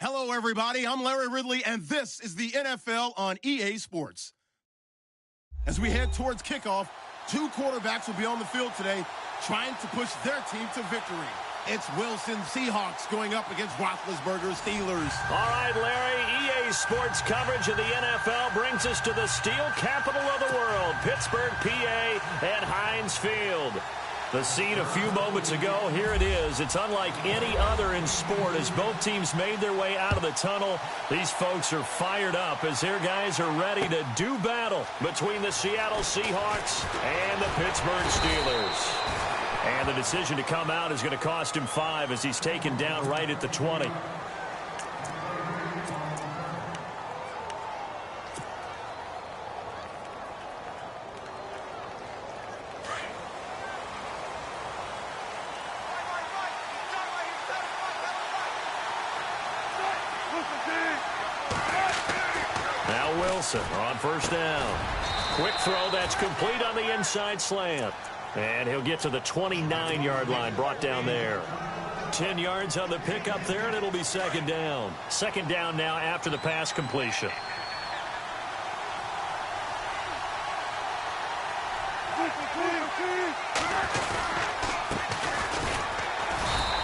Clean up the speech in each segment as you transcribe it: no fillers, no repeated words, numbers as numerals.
Hello, everybody. I'm Larry Ridley, and this is the NFL on EA Sports. As we head towards kickoff, two quarterbacks will be on the field today trying to push their team to victory. It's Wilson Seahawks going up against Roethlisberger Steelers. All right, Larry, EA Sports coverage of the NFL brings us to the steel capital of the world, Pittsburgh, PA, at Heinz Field. The scene a few moments ago, here it is. It's unlike any other in sport as both teams made their way out of the tunnel. These folks are fired up as their guys are ready to do battle between the Seattle Seahawks and the Pittsburgh Steelers. And the decision to come out is going to cost him 5 as he's taken down right at the 20. Now Wilson on first down. Quick throw that's complete on the inside slant. And he'll get to the 29-yard line, brought down there. 10 yards on the pickup there, and it'll be second down. Second down now after the pass completion.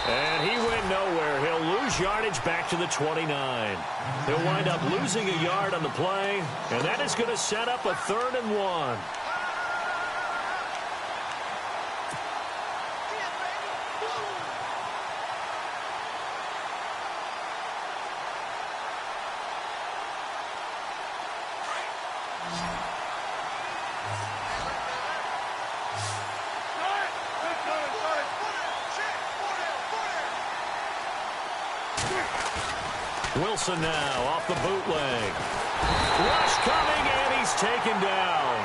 And he went nowhere. He'll lose yardage back to the 29. He'll wind up losing a yard on the play, and that is going to set up a 3rd and 1. Wilson now off the bootleg. Rush coming, and he's taken down.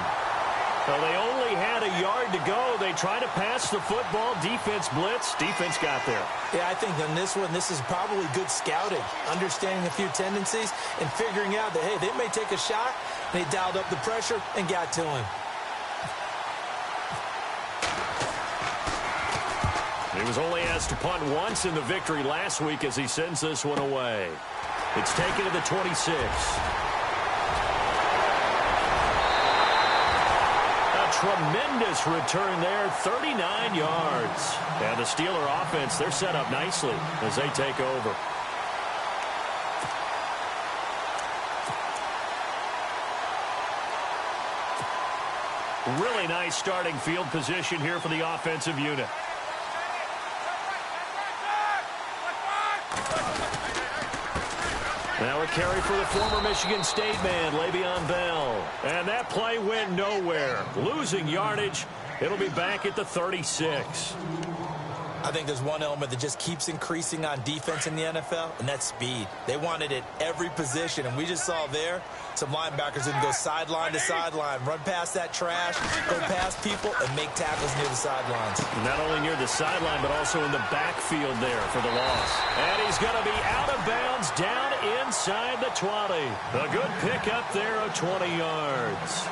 Well, they only had a yard to go. They try to pass the football. Defense blitz. Defense got there. Yeah, I think on this one, this is probably good scouting, understanding a few tendencies, and figuring out that, hey, they may take a shot. They dialed up the pressure and got to him. He was only asked to punt once in the victory last week as he sends this one away. It's taken to the 26. A tremendous return there, 39 yards. And the Steeler offense, they're set up nicely as they take over. Really nice starting field position here for the offensive unit. Now a carry for the former Michigan State man, Le'Veon Bell. And that play went nowhere. Losing yardage. It'll be back at the 36. I think there's one element that just keeps increasing on defense in the NFL, and that's speed. They want it at every position, and we just saw there some linebackers who can go sideline to sideline, run past that trash, go past people, and make tackles near the sidelines. Not only near the sideline, but also in the backfield there for the loss. And he's going to be out of bounds down inside the 20. A good pickup there of 20 yards.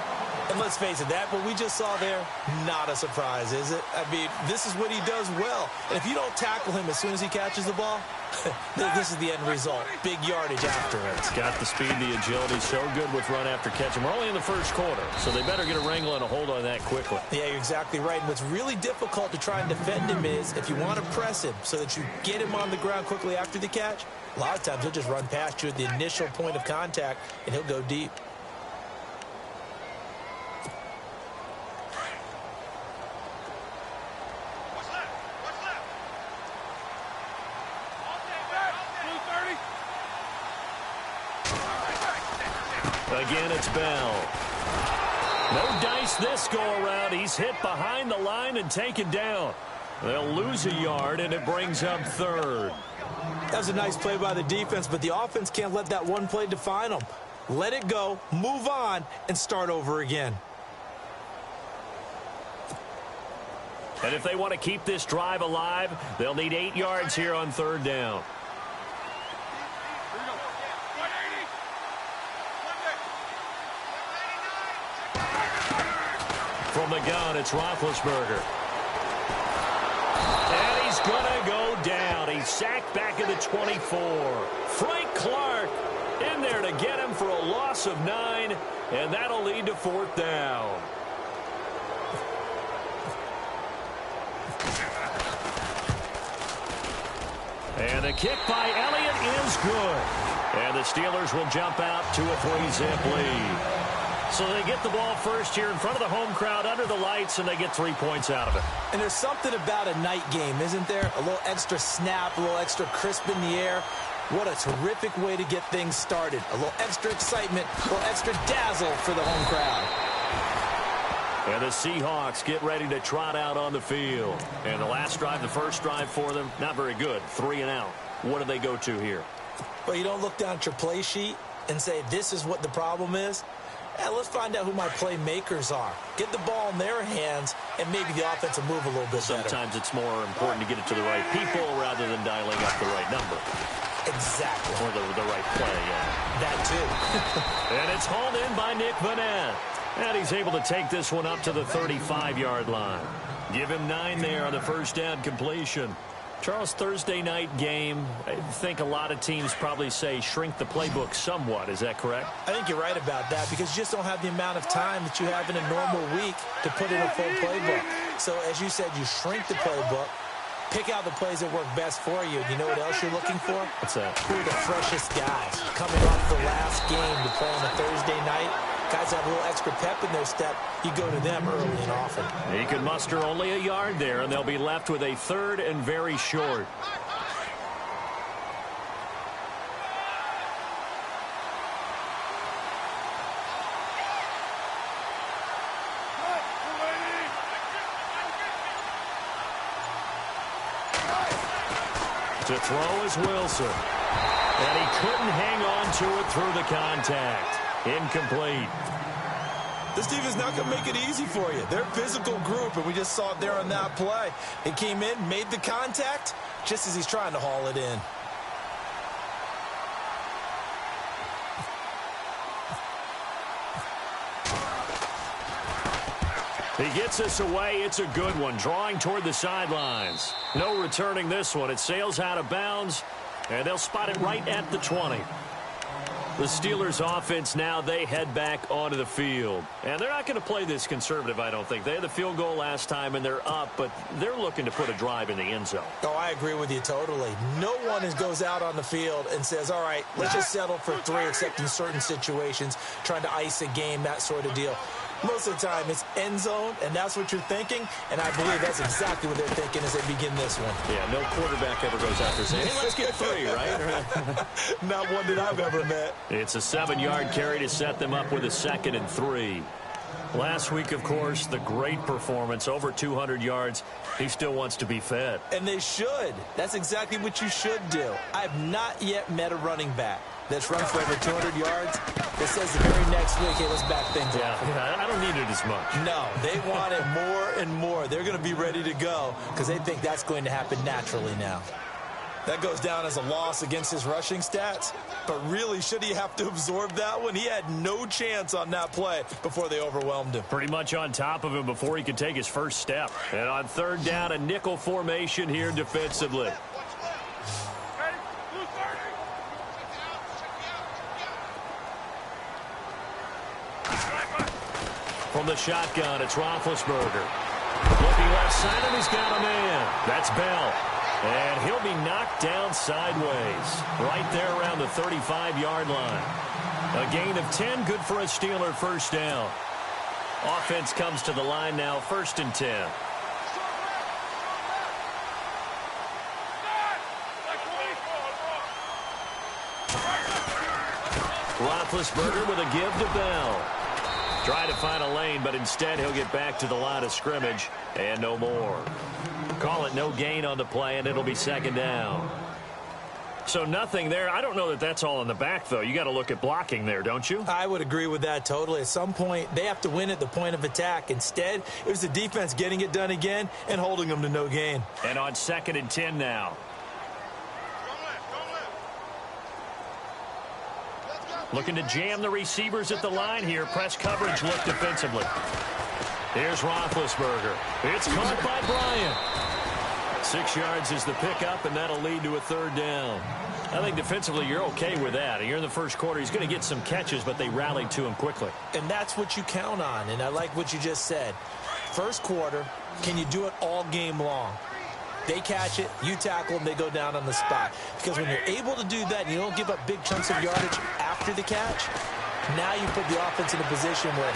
And let's face it, that what we just saw there, not a surprise, is it? I mean, this is what he does well. And if you don't tackle him as soon as he catches the ball, this is the end result. Big yardage after it. It's got the speed, the agility, so good with run after catch. And we're only in the first quarter, so they better get a wrangle and a hold on that quickly. Yeah, you're exactly right. And what's really difficult to try and defend him is if you want to press him so that you get him on the ground quickly after the catch, a lot of times he'll just run past you at the initial point of contact, and he'll go deep. Again, it's Bell. No dice this go-around. He's hit behind the line and taken down. They'll lose a yard, and it brings up 3rd. That was a nice play by the defense, but the offense can't let that one play define them. Let it go, move on, and start over again. And if they want to keep this drive alive, they'll need 8 yards here on 3rd down. From the gun, it's Roethlisberger. And he's going to go down. He he's sacked back at the 24. Frank Clark in there to get him for a loss of 9, and that'll lead to 4th down. And the kick by Elliott is good. And the Steelers will jump out to a 3-zip lead. So they get the ball first here in front of the home crowd under the lights, and they get 3 points out of it. And there's something about a night game, isn't there? A little extra snap, a little extra crisp in the air. What a terrific way to get things started. A little extra excitement, a little extra dazzle for the home crowd. And the Seahawks get ready to trot out on the field. And the last drive, the first drive for them, not very good. 3 and out. What do they go to here? Well, you don't look down at your play sheet and say, this is what the problem is. Let's find out who my playmakers are. Get the ball in their hands, and maybe the offense will move a little bit better. Sometimes it's more important to get it to the right people rather than dialing up the right number. Exactly. Or the right play, yeah. That too. And it's hauled in by Nick Vanette. And he's able to take this one up to the 35-yard line. Give him 9 there on the first down completion. Charles, Thursday night game, I think a lot of teams probably say shrink the playbook somewhat. Is that correct? I think you're right about that because you just don't have the amount of time that you have in a normal week to put in a full playbook. So, as you said, you shrink the playbook, pick out the plays that work best for you. You know what else you're looking for? What's that? Who are the freshest guys coming off the last game to play on a Thursday night? Guys have a little extra pep in their step. You go to them early and often. He can muster only a yard there, and they'll be left with a 3rd and very short. To throw is Wilson. And he couldn't hang on to it through the contact. Incomplete. This defense not going to make it easy for you. They're a physical group, and we just saw it there on that play. He came in, made the contact, just as he's trying to haul it in. He gets us away. It's a good one. Drawing toward the sidelines. No returning this one. It sails out of bounds, and they'll spot it right at the 20. The Steelers offense now, they head back onto the field. And they're not going to play this conservative, I don't think. They had the field goal last time, and they're up, but they're looking to put a drive in the end zone. Oh, I agree with you totally. No one goes out on the field and says, all right, let's just settle for 3, except in certain situations, trying to ice a game, that sort of deal. Most of the time, it's end zone, and that's what you're thinking, and I believe that's exactly what they're thinking as they begin this one. Yeah, no quarterback ever goes out there saying, hey, let's get 3, right? Not one that I've ever met. It's a 7-yard carry to set them up with a 2nd and 3. Last week, of course, the great performance, over 200 yards. He still wants to be fed. And they should. That's exactly what you should do. I've not yet met a running back that's run for over 200 yards that says the very next week, hey, let's back things up. Yeah, I don't need it as much. No, they want it more and more. They're going to be ready to go because they think that's going to happen naturally now. That goes down as a loss against his rushing stats. But really, should he have to absorb that one? He had no chance on that play before they overwhelmed him. Pretty much on top of him before he could take his first step. And on 3rd down, a nickel formation here defensively. From the shotgun, it's Roethlisberger. Looking left side, and he's got a man. That's Bell. And he'll be knocked down sideways. Right there around the 35-yard line. A gain of 10, good for a Steeler first down. Offense comes to the line now, 1st and 10. Roethlisberger with a give to Bell. Try to find a lane, but instead he'll get back to the line of scrimmage and no more. Call it no gain on the play, and it'll be 2nd down. So nothing there. I don't know that that's all in the back, though. You got to look at blocking there, don't you? I would agree with that totally. At some point, they have to win at the point of attack. Instead, it was the defense getting it done again and holding them to no gain. And on 2nd and 10 now. Looking to jam the receivers at the line here. Press coverage look defensively. Here's Roethlisberger. It's caught by Bryant. 6 yards is the pickup, and that'll lead to a third down. I think defensively you're okay with that. You're in the first quarter. He's going to get some catches, but they rallied to him quickly. And that's what you count on, and I like what you just said. First quarter, can you do it all game long? They catch it, you tackle them, they go down on the spot. Because when you're able to do that and you don't give up big chunks of yardage after the catch, now you put the offense in a position where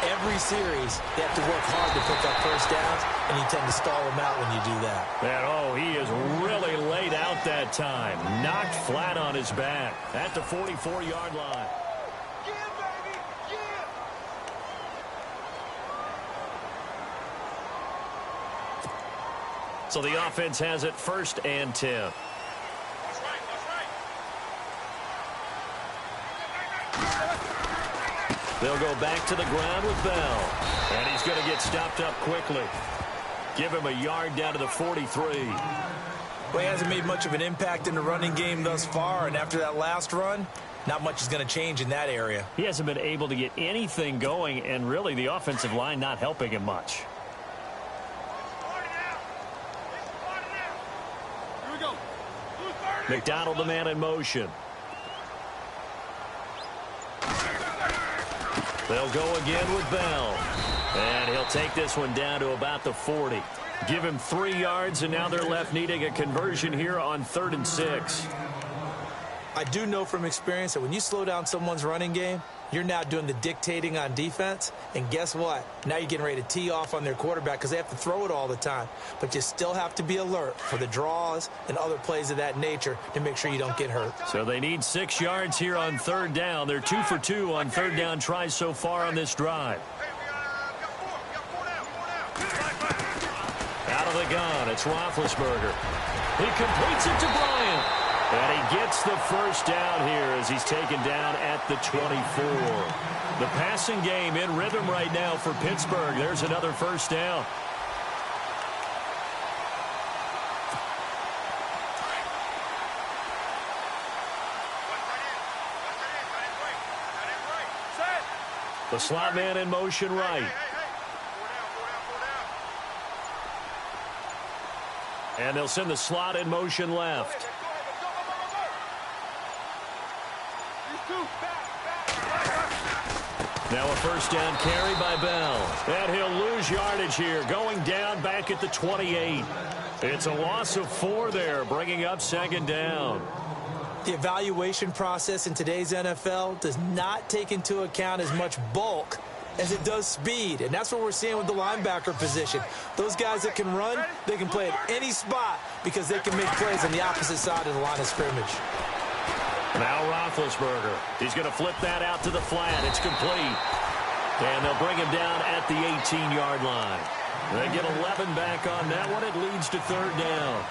every series they have to work hard to pick up first downs, and you tend to stall them out when you do that. And, oh, he is really laid out that time. Knocked flat on his back at the 44-yard line. So the offense has it 1st and 10. They'll go back to the ground with Bell. And he's going to get stopped up quickly. Give him a yard down to the 43. Well, he hasn't made much of an impact in the running game thus far, and after that last run, not much is going to change in that area. He hasn't been able to get anything going, and really the offensive line not helping him much. McDonald, the man in motion. They'll go again with Bell. And he'll take this one down to about the 40. Give him 3 yards, and now they're left needing a conversion here on 3rd and 6. I do know from experience that when you slow down someone's running game, you're now doing the dictating on defense. And guess what? Now you're getting ready to tee off on their quarterback because they have to throw it all the time. But you still have to be alert for the draws and other plays of that nature to make sure you don't get hurt. So they need 6 yards here on 3rd down. They're 2 for 2 on 3rd down tries so far on this drive. Out of the gun, it's Roethlisberger. He completes it to Bryant. And he gets the first down here as he's taken down at the 24. The passing game in rhythm right now for Pittsburgh. There's another first down. The slot man in motion right. And they'll send the slot in motion left. Now a first down carry by Bell. And he'll lose yardage here, going down back at the 28. It's a loss of 4 there, bringing up 2nd down. The evaluation process in today's NFL does not take into account as much bulk as it does speed. And that's what we're seeing with the linebacker position. Those guys that can run, they can play at any spot because they can make plays on the opposite side of the line of scrimmage. Now Roethlisberger. He's going to flip that out to the flat. It's complete. And they'll bring him down at the 18-yard line. They get 11 back on that one. It leads to 3rd down.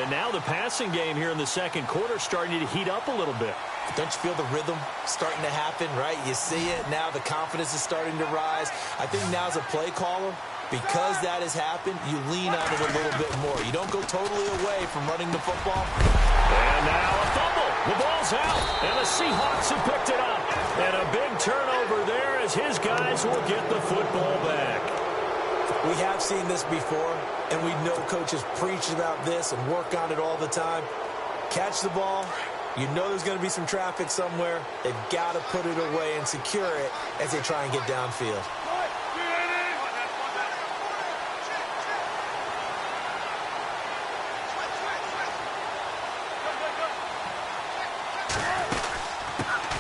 And now the passing game here in the 2nd quarter starting to heat up a little bit. Don't you feel the rhythm starting to happen, right? You see it now. The confidence is starting to rise. I think now as a play caller, because that has happened, you lean on it a little bit more. You don't go totally away from running the football. And now a fumble. The ball's out, and the Seahawks have picked it up. And a big turnover there as his guys will get the football back. We have seen this before, and we know coaches preach about this and work on it all the time. Catch the ball. You know there's going to be some traffic somewhere. They've got to put it away and secure it as they try and get downfield.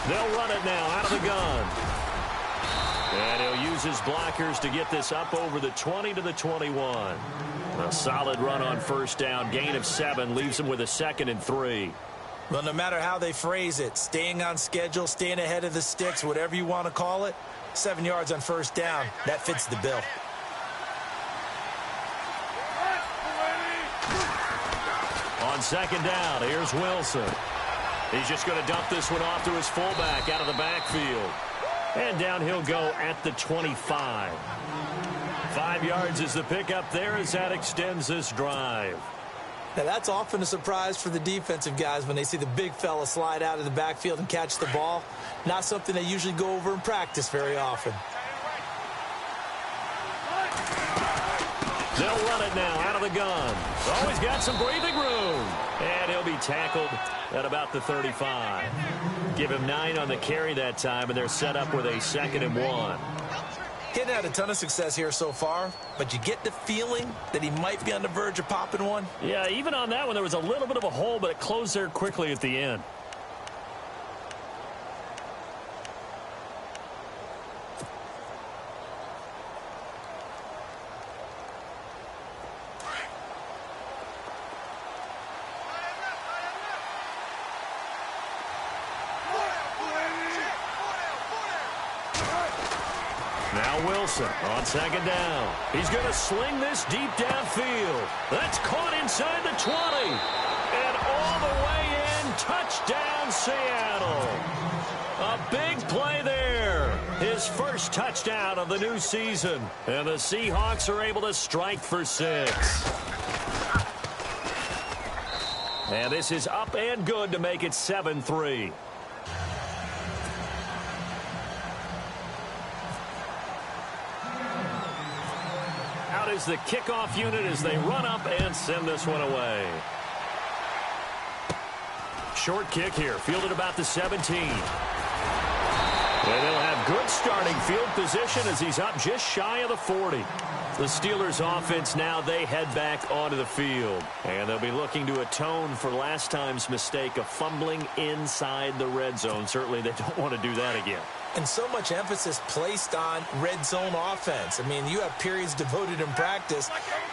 They'll run it now out of the gun. And he'll use his blockers to get this up over the 20 to the 21. A solid run on first down. Gain of 7 leaves him with a 2nd and 3. Well, no matter how they phrase it, staying on schedule, staying ahead of the sticks, whatever you want to call it, 7 yards on first down, that fits the bill. On 2nd down, here's Wilson. He's just going to dump this one off to his fullback out of the backfield. And down he'll go at the 25. 5 yards is the pickup there as that extends this drive. Now, that's often a surprise for the defensive guys when they see the big fella slide out of the backfield and catch the ball. Not something they usually go over in practice very often. They'll run it now out of the the gun. Oh, he's got some breathing room. And he'll be tackled at about the 35. Give him 9 on the carry that time, and they're set up with a 2nd and 1. He hadn't had a ton of success here so far, but you get the feeling that he might be on the verge of popping one. Yeah, even on that one, there was a little bit of a hole, but it closed there quickly at the end. Now Wilson on 2nd down. He's going to sling this deep downfield. That's caught inside the 20. And all the way in, touchdown Seattle. A big play there. His first touchdown of the new season. And the Seahawks are able to strike for 6. And this is up and good to make it 7-3. Out is the kickoff unit as they run up and send this one away. Short kick here, fielded about the 17. And they'll have good starting field position as he's up just shy of the 40. The Steelers offense now, they head back onto the field. And they'll be looking to atone for last time's mistake of fumbling inside the red zone. Certainly they don't want to do that again. And so much emphasis placed on red zone offense. I mean, you have periods devoted in practice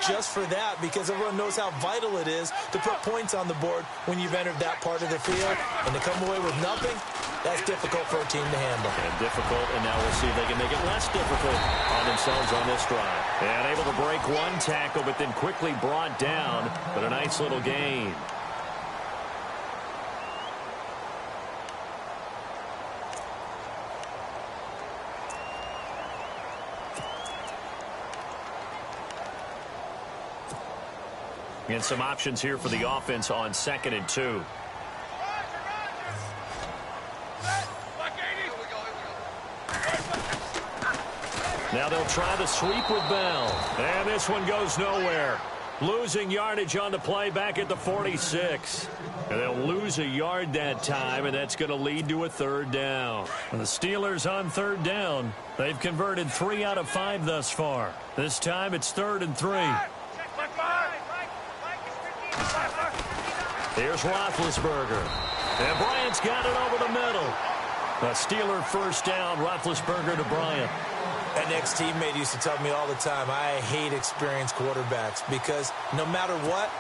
just for that because everyone knows how vital it is to put points on the board when you've entered that part of the field. And to come away with nothing, that's difficult for a team to handle. And difficult, and now we'll see if they can make it less difficult on themselves on this drive. And able to break one tackle, but then quickly brought down. But a nice little gain. And some options here for the offense on 2nd and 2. Now they'll try the sweep with Bell. And this one goes nowhere. Losing yardage on the play back at the 46. And they'll lose a yard that time, and that's going to lead to a 3rd down. The Steelers on 3rd down. They've converted 3 out of 5 thus far. This time it's 3rd and 3. Here's Roethlisberger. And Bryant's got it over the middle. A Steeler 1st down, Roethlisberger to Bryant. An ex-teammate used to tell me all the time, I hate experienced quarterbacks because no matter what,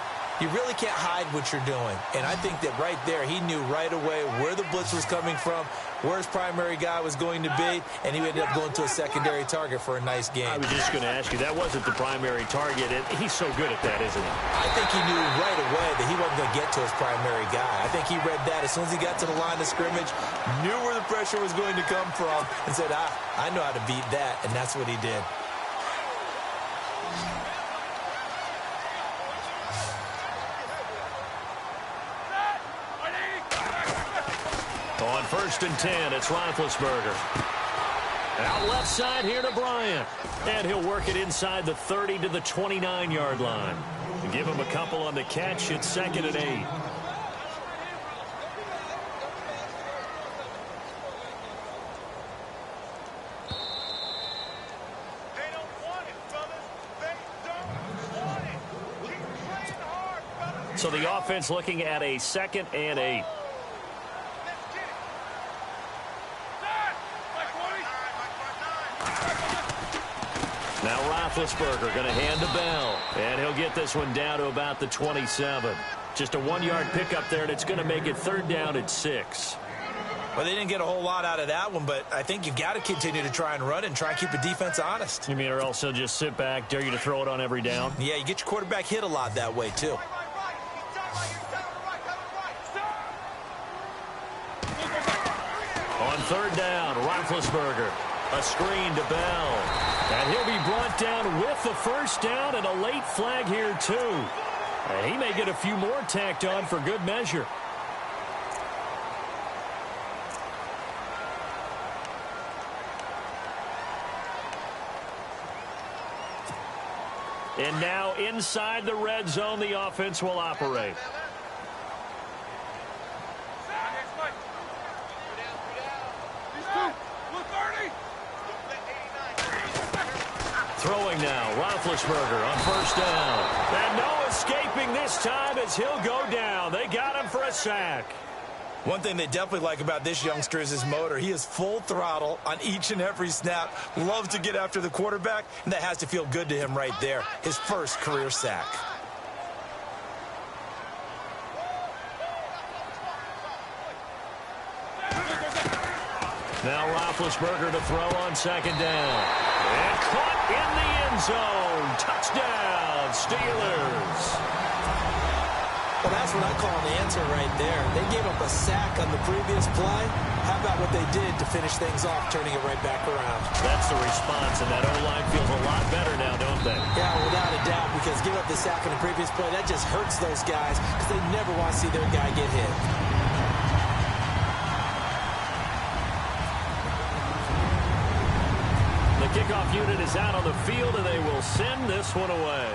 you really can't hide what you're doing. And I think that right there, he knew right away where the blitz was coming from, where his primary guy was going to be, and he ended up going to a secondary target for a nice game. I was just going to ask you, that wasn't the primary target, and he's so good at that, isn't he? I think he knew right away that he wasn't going to get to his primary guy. I think he read that as soon as he got to the line of scrimmage, knew where the pressure was going to come from, and said, I know how to beat that, and that's what he did. On 1st and 10, it's Roethlisberger. Out left side here to Bryant. And he'll work it inside the 30 to the 29-yard line. Give him a couple on the catch. It's 2nd and 8. So the offense looking at a 2nd and 8. Now Roethlisberger going to hand to Bell. And he'll get this one down to about the 27. Just a 1-yard pickup there, and it's going to make it 3rd down at 6. Well, they didn't get a whole lot out of that one, but I think you've got to continue to try and run and try and keep the defense honest. You mean, or else they'll just sit back, dare you to throw it on every down? Yeah, you get your quarterback hit a lot that way, too. On 3rd down, Roethlisberger. A screen to Bell. And he'll be brought down with the 1st down and a late flag here, too. He may get a few more tacked on for good measure. And now inside the red zone, the offense will operate. Throwing now, Roethlisberger on first down. And no escaping this time as he'll go down. They got him for a sack. One thing they definitely like about this youngster is his motor. He is full throttle on each and every snap. Loves to get after the quarterback, and that has to feel good to him right there. His first career sack. Now Roethlisberger to throw on second down. And caught in the end zone. Touchdown, Steelers. Well, that's what I call an answer right there. They gave up a sack on the previous play. How about what they did to finish things off, turning it right back around? That's the response, and that O-line feels a lot better now, don't they? Yeah, without a doubt, because give up the sack on the previous play, that just hurts those guys because they never want to see their guy get hit. The kickoff unit is out on the field, and they will send this one away.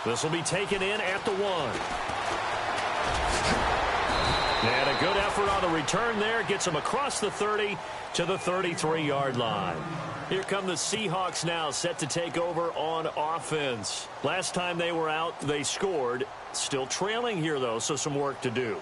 This will be taken in at the 1. And a good effort on the return there. Gets them across the 30 to the 33-yard line. Here come the Seahawks now, set to take over on offense. Last time they were out, they scored. Still trailing here, though, so some work to do.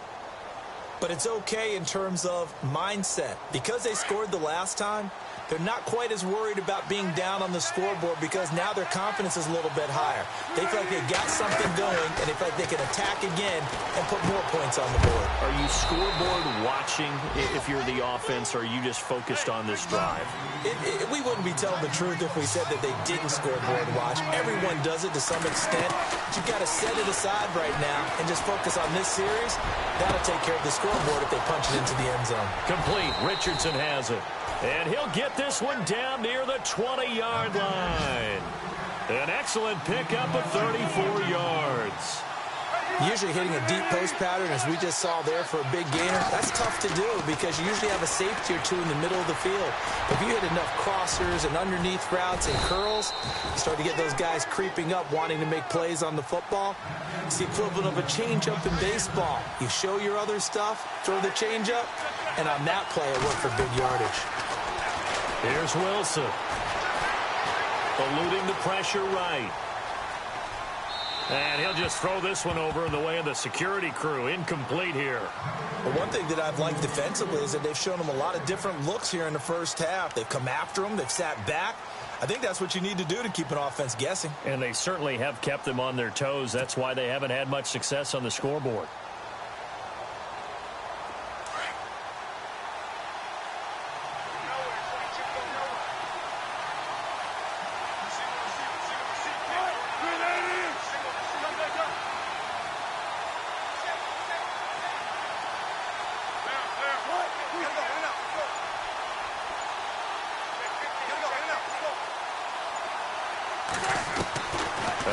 But it's okay in terms of mindset. Because they scored the last time, they're not quite as worried about being down on the scoreboard because now their confidence is a little bit higher. They feel like they got something going, and they feel like they can attack again and put more points on the board. Are you scoreboard watching if you're the offense, or are you just focused on this drive? We wouldn't be telling the truth if we said that they didn't scoreboard watch. Everyone does it to some extent. But you've got to set it aside right now and just focus on this series. That'll take care of the scoreboard if they punch it into the end zone. Complete. Richardson has it. And he'll get this one down near the 20-yard line. An excellent pickup of 34 yards. Usually hitting a deep post pattern, as we just saw there, for a big gainer, that's tough to do because you usually have a safety or two in the middle of the field. If you hit enough crossers and underneath routes and curls, you start to get those guys creeping up, wanting to make plays on the football. It's the equivalent of a changeup in baseball. You show your other stuff, throw the changeup, and on that play, it worked for big yardage. Here's Wilson. Eluding the pressure right. And he'll just throw this one over in the way of the security crew. Incomplete here. Well, one thing that I've liked defensively is that they've shown him a lot of different looks here in the first half. They've come after him. They've sat back. I think that's what you need to do to keep an offense guessing. And they certainly have kept them on their toes. That's why they haven't had much success on the scoreboard.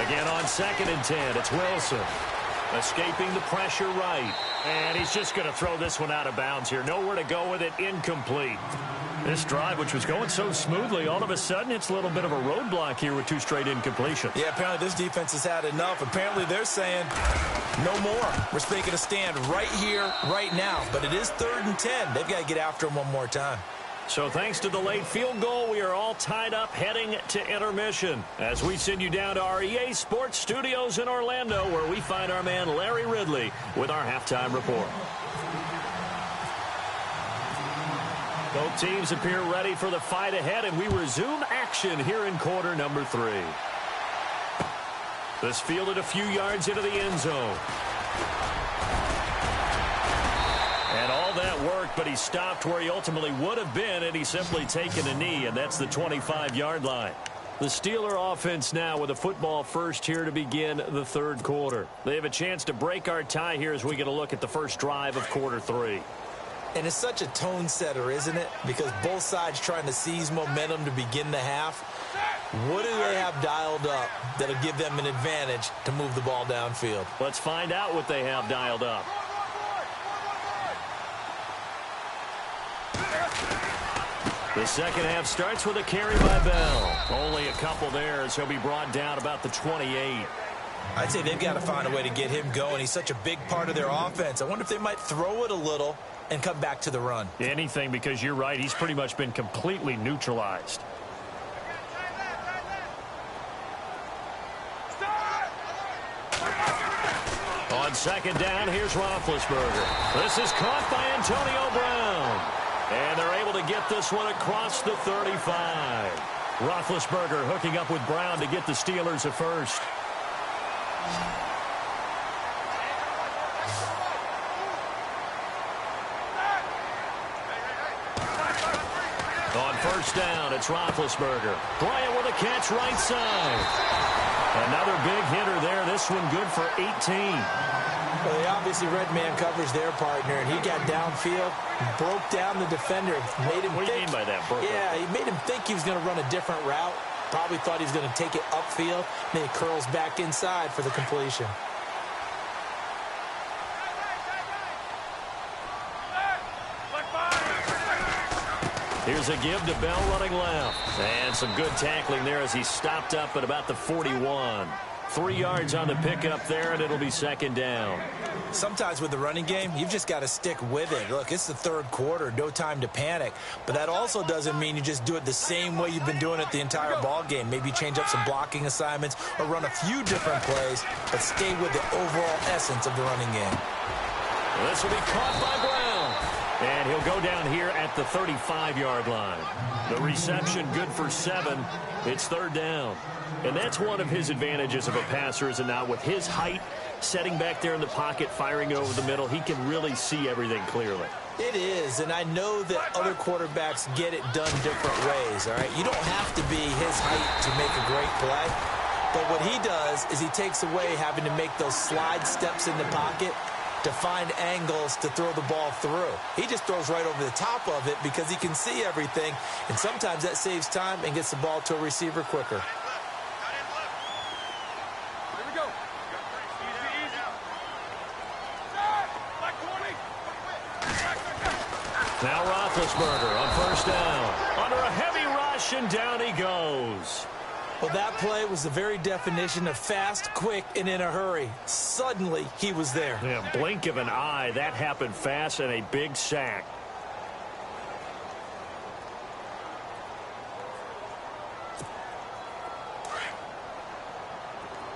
Again on 2nd and 10, it's Wilson. Escaping the pressure right. And he's just going to throw this one out of bounds here. Nowhere to go with it, incomplete. This drive, which was going so smoothly, all of a sudden it's a little bit of a roadblock here with 2 straight incompletions. Yeah, apparently this defense has had enough. Apparently they're saying no more. We're taking a stand right here, right now. But it is 3rd and 10. They've got to get after him one more time. So thanks to the late field goal, we are all tied up heading to intermission as we send you down to our EA Sports Studios in Orlando, where we find our man Larry Ridley with our halftime report. Both teams appear ready for the fight ahead, and we resume action here in quarter number 3. This fielded a few yards into the end zone. And all that worked, but he stopped where he ultimately would have been, and he's simply taken a knee, and that's the 25-yard line. The Steeler offense now with a football first here to begin the 3rd quarter. They have a chance to break our tie here as we get a look at the first drive of quarter 3. And it's such a tone setter, isn't it? Because both sides trying to seize momentum to begin the half. What do they have dialed up that'll give them an advantage to move the ball downfield? Let's find out what they have dialed up. The second half starts with a carry by Bell. Only a couple there as he'll be brought down about the 28. I'd say they've got to find a way to get him going. He's such a big part of their offense. I wonder if they might throw it a little and come back to the run. Anything, because you're right. He's pretty much been completely neutralized. On second down, here's Roethlisberger. This is caught by Antonio Brown. And they're able to get this one across the 35. Roethlisberger hooking up with Brown to get the Steelers a first. On first down, it's Roethlisberger. Bryant with a catch right side. Another big hitter there. This one good for 18. Well, they obviously read man coverage their partner, and he got downfield, broke down the defender, made him What do you mean by that, Brooke? Yeah, he made him think he was going to run a different route. Probably thought he was going to take it upfield. Then he curls back inside for the completion. Here's a give to Bell running left. And some good tackling there as he stopped up at about the 41. 3 yards on the pickup there, and it'll be second down. Sometimes with the running game, you've just got to stick with it. Look, it's the third quarter, no time to panic. But that also doesn't mean you just do it the same way you've been doing it the entire ball game. Maybe change up some blocking assignments or run a few different plays, but stay with the overall essence of the running game. This will be caught by Brown. And he'll go down here at the 35-yard line. The reception good for 7. It's third down. And that's one of his advantages of a passer, is it not? With his height, setting back there in the pocket, firing over the middle, he can really see everything clearly. It is, and I know that other quarterbacks get it done different ways, all right? You don't have to be his height to make a great play. But what he does is he takes away having to make those slide steps in the pocket to find angles to throw the ball through. He just throws right over the top of it because he can see everything, and sometimes that saves time and gets the ball to a receiver quicker. Now Roethlisberger on first down. Under a heavy rush, and down he goes. Well, that play was the very definition of fast, quick, and in a hurry. Suddenly, he was there. Yeah, blink of an eye. That happened fast, and a big sack.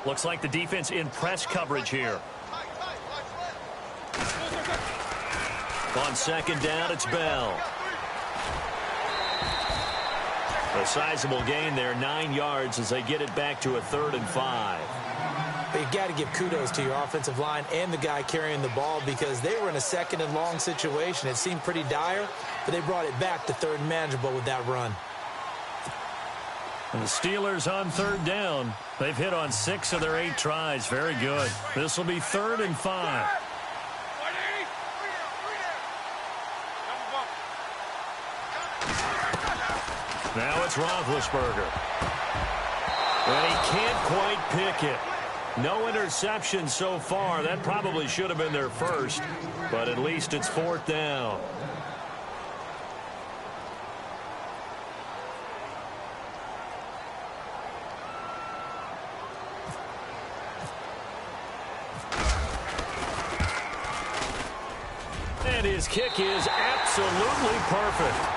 Looks like the defense in press coverage here. On second down, it's Bell. A sizable gain there, 9 yards as they get it back to a 3rd and 5. But you've got to give kudos to your offensive line and the guy carrying the ball because they were in a 2nd and long situation. It seemed pretty dire, but they brought it back to 3rd and manageable with that run. And the Steelers on 3rd down. They've hit on 6 of their 8 tries. Very good. This will be 3rd and 5. Now it's Roethlisberger. And he can't quite pick it. No interception so far. That probably should have been their first, but at least it's 4th down. And his kick is absolutely perfect.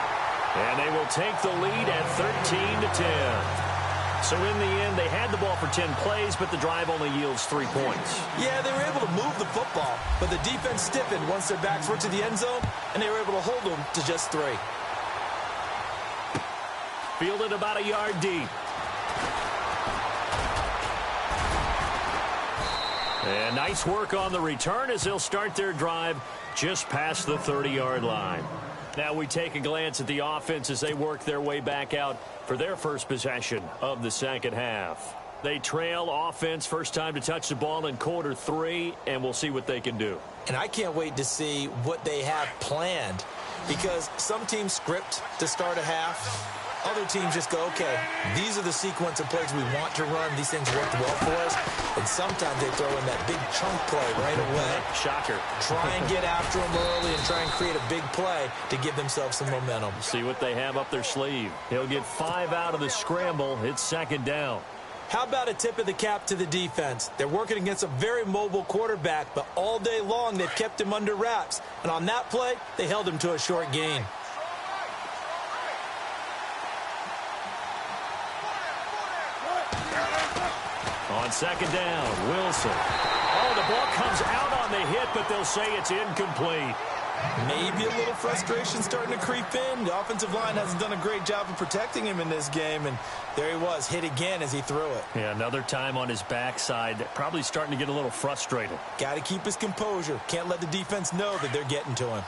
And they will take the lead at 13-10. So in the end, they had the ball for 10 plays, but the drive only yields 3 points. Yeah, they were able to move the football, but the defense stiffened once their backs were to the end zone, and they were able to hold them to just 3. Fielded about a yard deep. And nice work on the return as they'll start their drive just past the 30-yard line. Now we take a glance at the offense as they work their way back out for their first possession of the second half. They trail offense, first time to touch the ball in quarter 3, and we'll see what they can do. And I can't wait to see what they have planned because some teams script to start a half. Other teams just go, okay, these are the sequence of plays we want to run. These things worked well for us. And sometimes they throw in that big chunk play right away. Shocker. Try and get after them early and try and create a big play to give themselves some momentum. See what they have up their sleeve. He'll get 5 out of the scramble. It's second down. How about a tip of the cap to the defense? They're working against a very mobile quarterback, but all day long they've kept him under wraps. And on that play, they held him to a short gain. On second down, Wilson. Oh, the ball comes out on the hit, but they'll say it's incomplete. Maybe a little frustration starting to creep in. The offensive line hasn't done a great job of protecting him in this game, and there he was, hit again as he threw it. Yeah, another time on his backside, probably starting to get a little frustrated. Got to keep his composure. Can't let the defense know that they're getting to him.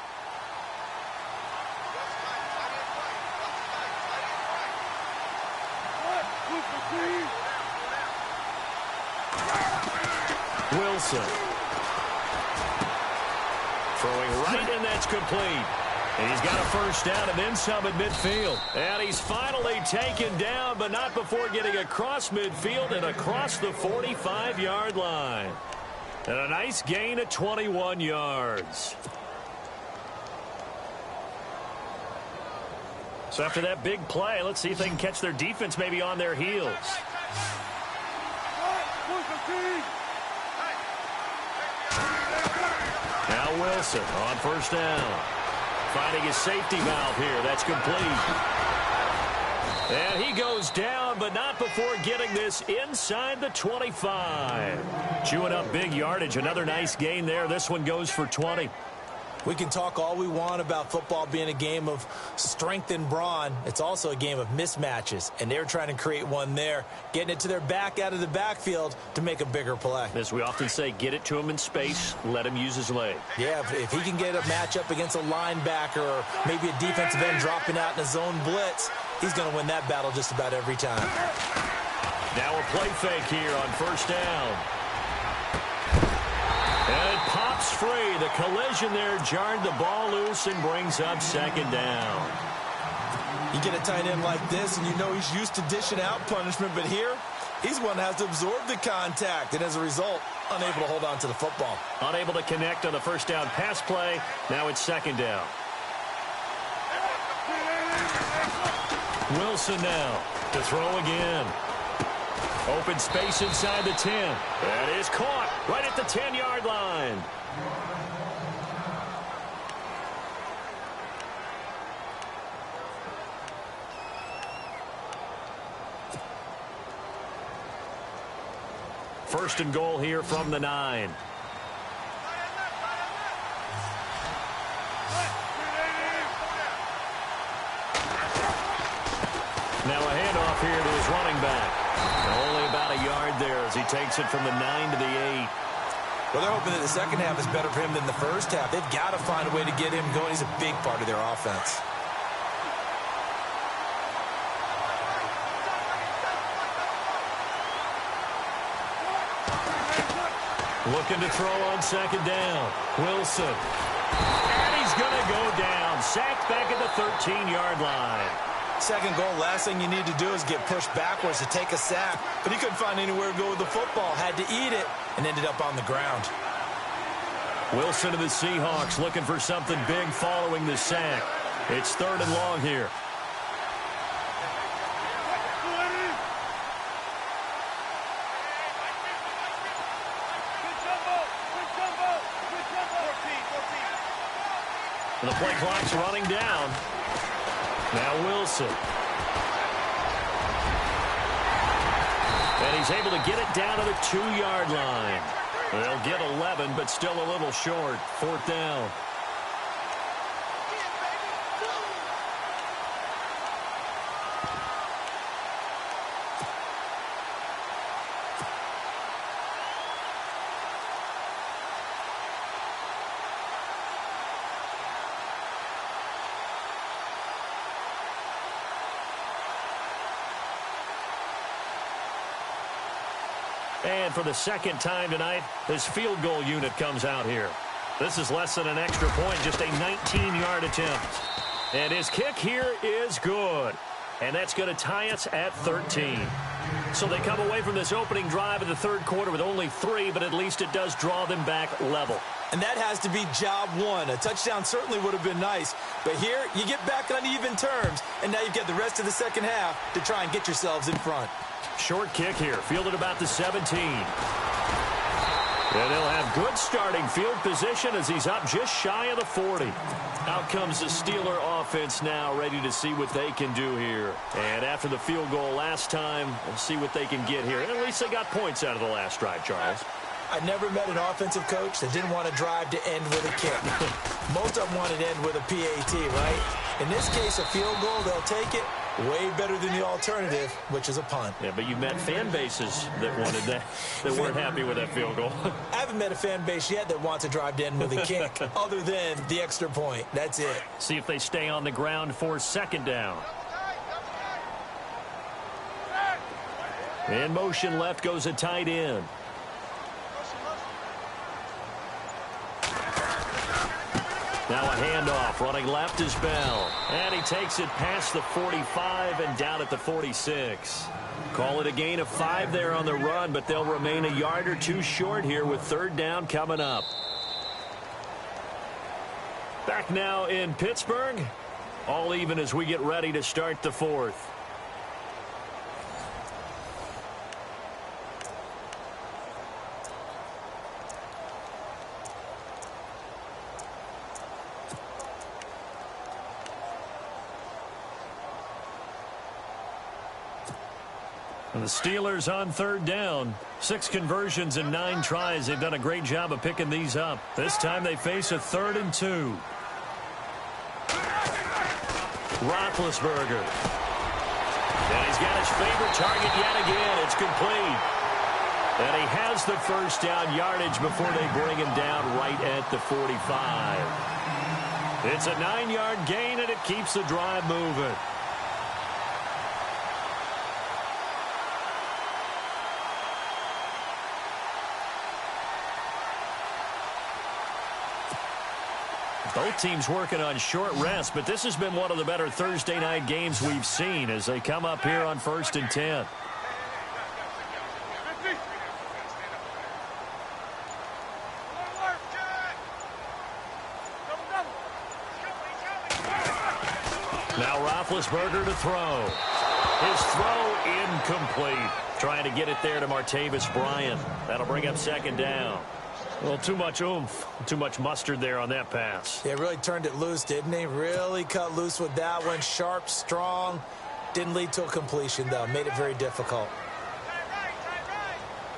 Wilson. Throwing right, and that's complete. And he's got a first down and then some at midfield. And he's finally taken down, but not before getting across midfield and across the 45-yard line. And a nice gain of 21 yards. So after that big play, let's see if they can catch their defense maybe on their heels. Now Wilson on first down. Finding his safety valve here. That's complete. And he goes down, but not before getting this inside the 25. Chewing up big yardage. Another nice gain there. This one goes for 20. We can talk all we want about football being a game of strength and brawn. It's also a game of mismatches, and they're trying to create one there, getting it to their back out of the backfield to make a bigger play. As we often say, get it to him in space, let him use his leg. Yeah, if he can get a matchup against a linebacker or maybe a defensive end dropping out in a zone blitz, he's going to win that battle just about every time. Now a play fake here on first down. And it pops free. The collision there jarred the ball loose and brings up second down. You get a tight end like this, and you know he's used to dishing out punishment, but here, he's one that has to absorb the contact, and as a result, unable to hold on to the football. Unable to connect on the first down pass play. Now it's second down. Wilson now to throw again. Open space inside the 10. That is caught right at the 10-yard line. First and goal here from the 9. Now a handoff here to his running back. Only about a yard there as he takes it from the 9 to the 8. Well, they're hoping that the second half is better for him than the first half. They've got to find a way to get him going. He's a big part of their offense. Looking to throw on second down. Wilson. And he's going to go down. Sacked back at the 13-yard line. Second goal, last thing you need to do is get pushed backwards to take a sack. But he couldn't find anywhere to go with the football. Had to eat it and ended up on the ground. Wilson and the Seahawks looking for something big following the sack. It's third and long here. And the play clock's running down. Now Wilson. And he's able to get it down to the 2-yard line. They'll get 11, but still a little short. Fourth down. And for the second time tonight, this field goal unit comes out here. This is less than an extra point, just a 19-yard attempt. And his kick here is good. And that's going to tie us at 13. So they come away from this opening drive in the third quarter with only 3, but at least it does draw them back level. And that has to be job one. A touchdown certainly would have been nice. But here, you get back on even terms, and now you've got the rest of the second half to try and get yourselves in front. Short kick here, fielded about the 17. And they'll have good starting field position as he's up just shy of the 40. Out comes the Steeler offense now, ready to see what they can do here. And after the field goal last time, we'll see what they can get here. And at least they got points out of the last drive, Charles. I never met an offensive coach that didn't want to drive to end with a kick. Most of them wanted to end with a PAT, right? In this case, a field goal, they'll take it. Way better than the alternative, which is a punt. Yeah, but you met fan bases that wanted that, that weren't happy with that field goal. I haven't met a fan base yet that wants to drive to end with a kick, other than the extra point. That's it. See if they stay on the ground for second down. In motion left goes a tight end. Now a handoff, running left is Bell. And he takes it past the 45 and down at the 46. Call it a gain of 5 there on the run, but they'll remain a yard or two short here with third down coming up. Back now in Pittsburgh. All even as we get ready to start the fourth. And the Steelers on third down. 6 conversions and 9 tries. They've done a great job of picking these up. This time they face a 3rd and 2. Roethlisberger. And he's got his favorite target yet again. It's complete. And he has the first down yardage before they bring him down right at the 45. It's a 9-yard gain, and it keeps the drive moving. Both teams working on short rest, but this has been one of the better Thursday night games we've seen as they come up here on 1st and 10. Now Roethlisberger to throw. His throw incomplete. Trying to get it there to Martavis Bryant. That'll bring up second down. Well, too much oomph, too much mustard there on that pass. Yeah, really turned it loose, didn't he? Really cut loose with that one. Sharp, strong. Didn't lead to a completion, though. Made it very difficult.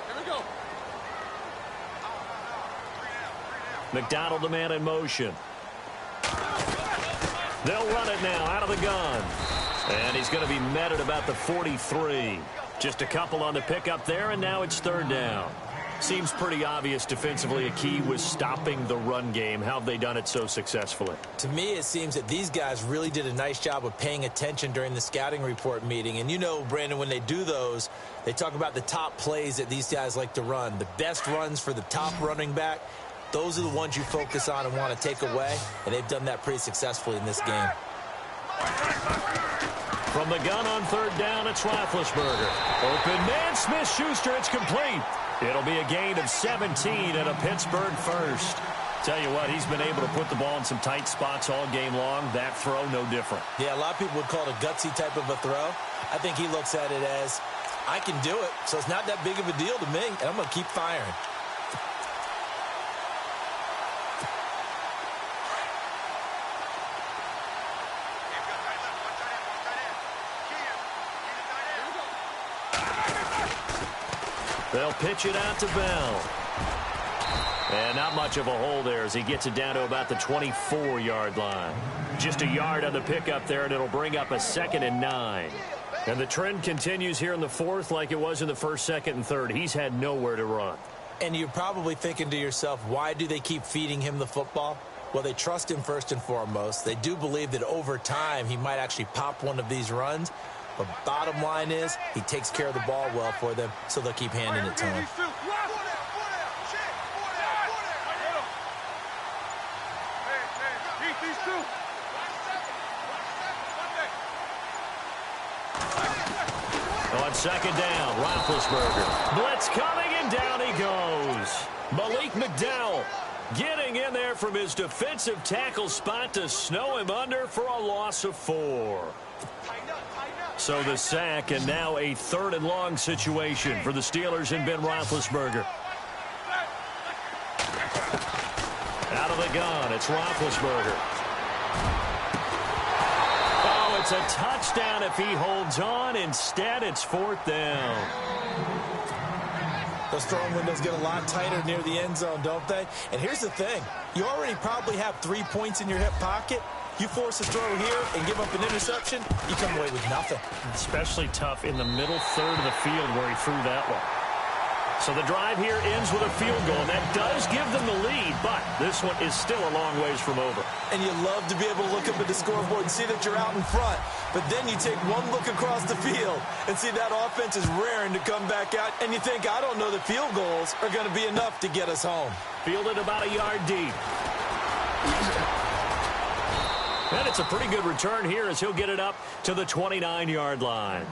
Here we go. McDonald, the man in motion. They'll run it now out of the gun. And he's going to be met at about the 43. Just a couple on the pickup there, and now it's third down. Seems pretty obvious defensively a key was stopping the run game. How have they done it so successfully? To me, it seems that these guys really did a nice job of paying attention during the scouting report meeting. And you know, Brandon, when they do those, they talk about the top plays that these guys like to run. The best runs for the top running back, those are the ones you focus on and want to take away. And they've done that pretty successfully in this game. From the gun on third down, it's Roethlisberger. Open man, Smith-Schuster, it's complete. It'll be a gain of 17 and a Pittsburgh first. Tell you what, he's been able to put the ball in some tight spots all game long. That throw, no different. Yeah, a lot of people would call it a gutsy type of a throw. I think he looks at it as, I can do it, so it's not that big of a deal to me, and I'm going to keep firing. They'll pitch it out to Bell. And not much of a hole there as he gets it down to about the 24-yard line. Just a yard on the pickup there, and it'll bring up a 2nd and 9. And the trend continues here in the fourth like it was in the 1st, 2nd, and 3rd. He's had nowhere to run. And you're probably thinking to yourself, why do they keep feeding him the football? Well, they trust him first and foremost. They do believe that over time he might actually pop one of these runs. But bottom line is, he takes care of the ball well for them, so they'll keep handing it to him. On second down, Roethlisberger. Blitz coming, and down he goes. Malik McDowell getting in there from his defensive tackle spot to snow him under for a loss of 4. So the sack, and now a 3rd and long situation for the Steelers and Ben Roethlisberger. Out of the gun, it's Roethlisberger. Oh, it's a touchdown if he holds on. Instead, it's 4th down. Those throwing windows get a lot tighter near the end zone, don't they? And here's the thing. You already probably have 3 points in your hip pocket. You force a throw here and give up an interception, you come away with nothing. Especially tough in the middle third of the field where he threw that one. So the drive here ends with a field goal, and that does give them the lead, but this one is still a long ways from over. And you love to be able to look up at the scoreboard and see that you're out in front, but then you take one look across the field and see that offense is raring to come back out, and you think, I don't know that field goals are going to be enough to get us home. Fielded about a yard deep. And it's a pretty good return here as he'll get it up to the 29-yard line.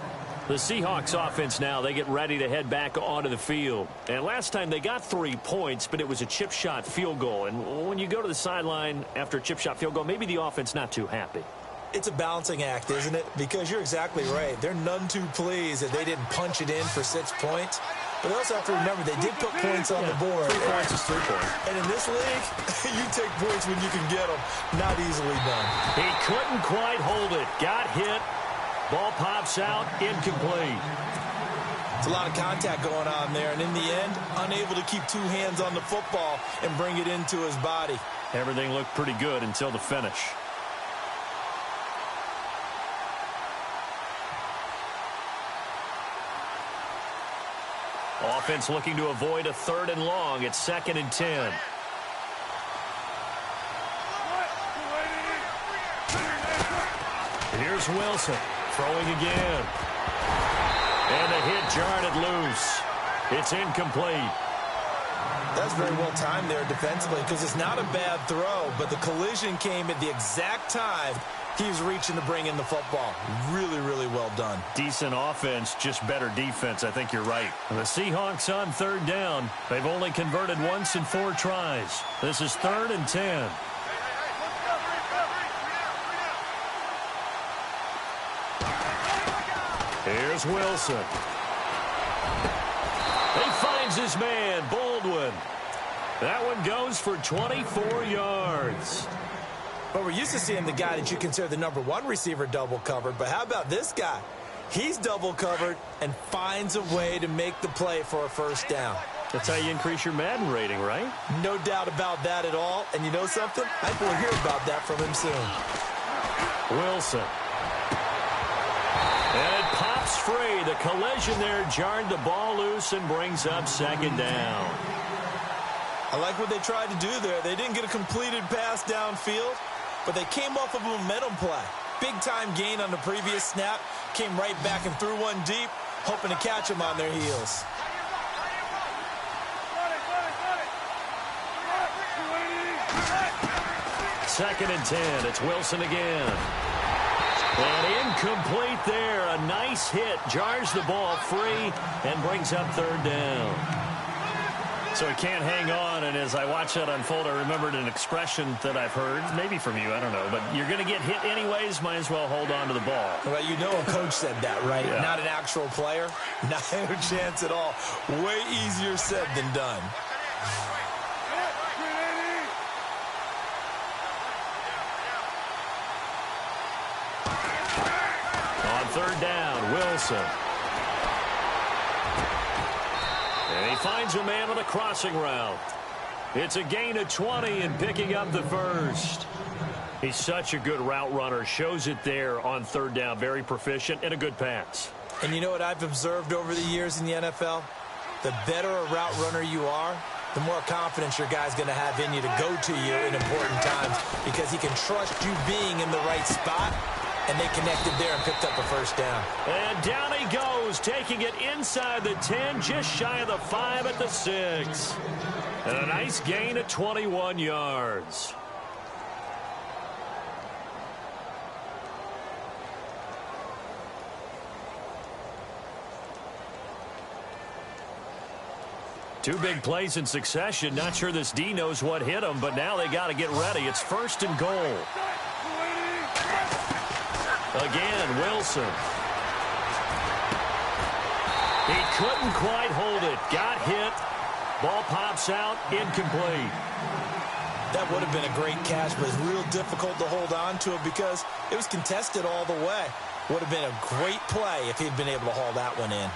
The Seahawks offense now, they get ready to head back onto the field. And last time they got 3 points, but it was a chip shot field goal. And when you go to the sideline after a chip shot field goal, maybe the offense not too happy. It's a balancing act, isn't it? Because you're exactly right. They're none too pleased that they didn't punch it in for 6 points. But they also have to remember they did put points on the board. 3 points is 3 points. And in this league, you take points when you can get them. Not easily done. He couldn't quite hold it. Got hit. Ball pops out, incomplete. It's a lot of contact going on there, and in the end, unable to keep 2 hands on the football and bring it into his body. Everything looked pretty good until the finish. Offense looking to avoid a 3rd and long. It's 2nd and 10. Here's Wilson. Throwing again. And the hit jarred it loose. It's incomplete. That's very well timed there defensively because it's not a bad throw, but the collision came at the exact time he was reaching to bring in the football. Really, really well done. Decent offense, just better defense. I think you're right. The Seahawks on 3rd down. They've only converted once in 4 tries. This is 3rd and 10. Here's Wilson. He finds his man, Baldwin. That one goes for 24 yards. Well, we're used to seeing the guy that you consider the #1 receiver double covered, but how about this guy? He's double covered and finds a way to make the play for a 1st down. That's how you increase your Madden rating, right? No doubt about that at all. And you know something? I think we'll hear about that from him soon. Wilson. And it pops free. The collision there jarred the ball loose and brings up 2nd down. I like what they tried to do there. They didn't get a completed pass downfield, but they came off of a momentum play. Big-time gain on the previous snap. Came right back and threw one deep, hoping to catch them on their heels. Second and 10. It's Wilson again. And incomplete there. A nice hit. Jars the ball free and brings up 3rd down. So he can't hang on, and as I watch that unfold, I remembered an expression that I've heard, maybe from you, I don't know, but you're going to get hit anyways, might as well hold on to the ball. Well, you know a coach said that, right? Yeah. Not an actual player. Not a chance at all. Way easier said than done. On 3rd down, Wilson. And he finds a man on a crossing route. It's a gain of 20 and picking up the 1st. He's such a good route runner. Shows it there on 3rd down. Very proficient and a good pass. And you know what I've observed over the years in the NFL? The better a route runner you are, the more confidence your guy's going to have in you to go to you in important times because he can trust you being in the right spot. And they connected there and picked up a 1st down. And down he goes, taking it inside the 10, just shy of the 5 at the 6. And a nice gain of 21 yards. Two big plays in succession. Not sure this D knows what hit him, but now they got to get ready. It's 1st and goal. Again, Wilson. He couldn't quite hold it. Got hit. Ball pops out. Incomplete. That would have been a great catch, but it's real difficult to hold on to it because it was contested all the way. Would have been a great play if he'd been able to haul that one in.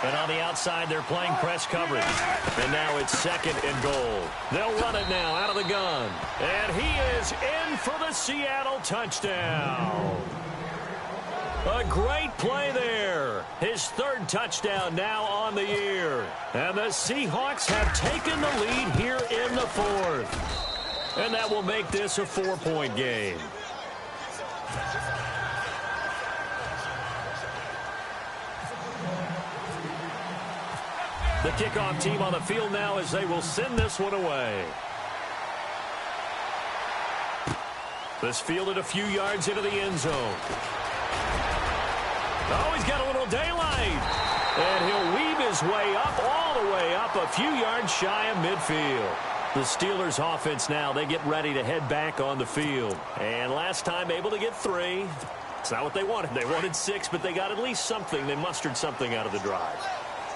And on the outside, they're playing press coverage. And now it's 2nd and goal. They'll run it now out of the gun. And he is in for the Seattle touchdown. A great play there. His 3rd touchdown now on the year. And the Seahawks have taken the lead here in the 4th. And that will make this a 4-point game. The kickoff team on the field now as they will send this one away. This fielded a few yards into the end zone. Oh, he's got a little daylight. And he'll weave his way up, all the way up, a few yards shy of midfield. The Steelers offense now, they get ready to head back on the field. And last time able to get 3. It's not what they wanted. They wanted 6, but they got at least something. They mustered something out of the drive.